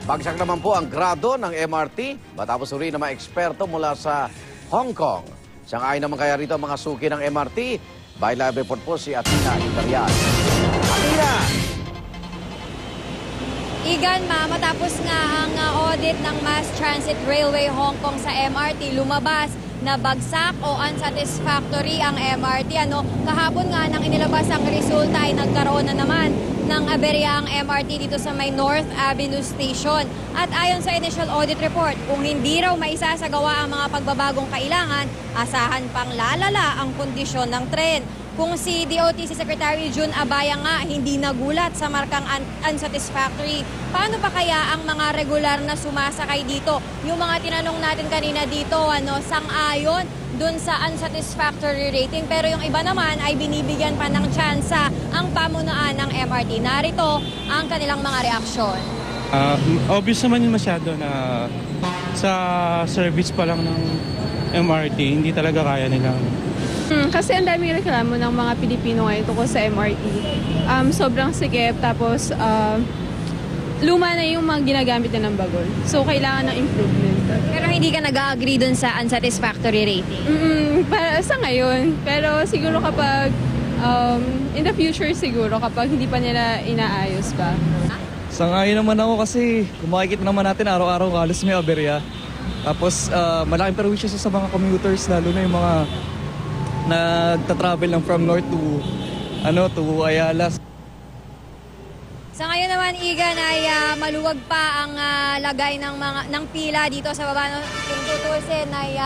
Bagsak naman po ang grado ng MRT matapos uri ng mga eksperto mula sa Hong Kong. Sangayon naman kaya rito ang mga suki ng MRT. By live report po si Athena Imperial. Athena! Igan, matapos nga ang audit ng Mass Transit Railway Hong Kong sa MRT, lumabas na bagsak o unsatisfactory ang MRT. Kahapon nga nang inilabas ang resulta ay nagkaroon na naman ng aberya ang MRT dito sa may North Avenue Station. At ayon sa initial audit report, kung hindi raw maisasagawa ang mga pagbabagong kailangan, asahan pang lalala ang kondisyon ng tren. Kung si DOTC Secretary Jun Abaya nga hindi nagulat sa markang unsatisfactory, paano pa kaya ang mga regular na sumasakay dito? Yung mga tinanong natin kanina dito, sang-ayon dun sa unsatisfactory rating, pero yung iba naman ay binibigyan pa ng tsansa ang pamunuan ng MRT. Narito ang kanilang mga reaksyon. Obvious naman yun masyado na sa service pa lang ng MRT, hindi talaga kaya nilang. Kasi ang daming reklamo ng mga Pilipino ngayon tungkol sa MRT. Sobrang sikip, tapos luma na yung mga ginagamit na ng bagol. So, kailangan ng improvement. Pero hindi ka nag-agree dun sa unsatisfactory rating? Para sa ngayon. Pero siguro kapag, in the future siguro, kapag hindi pa nila inaayos pa. Sang-ayon naman ako kasi kung makikita naman natin araw-araw halos may aberya. Tapos malaking perwisyo sa mga commuters, lalo na yung mga nagta-travel lang from north to Ayala. Sa ngayon naman, Igan, ay maluwag pa ang lagay ng pila dito sa baba. Kung tutusin ay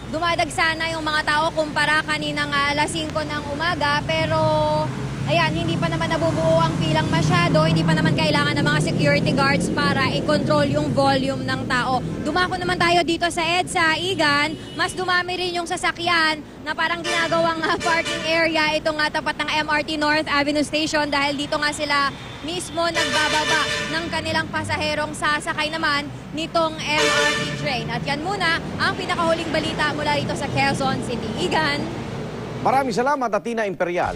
dumadagsa na yung mga tao kumpara kaninang alas 5 ng umaga. Pero ayan, hindi pa naman nabubuo ang pilang masyado. Hindi pa naman kailangan ng mga security guards para i-control yung volume ng tao. Dumako naman tayo dito sa EDSA, Igan. Mas dumami rin yung sasakyan na parang ginagawang parking area itong tapat ng MRT North Avenue Station dahil dito nga sila mismo nagbababa ng kanilang pasaherong sasakay naman nitong MRT train. At yan muna ang pinakahuling balita mula dito sa Quezon City. Igan. Maraming salamat, Athena Imperial.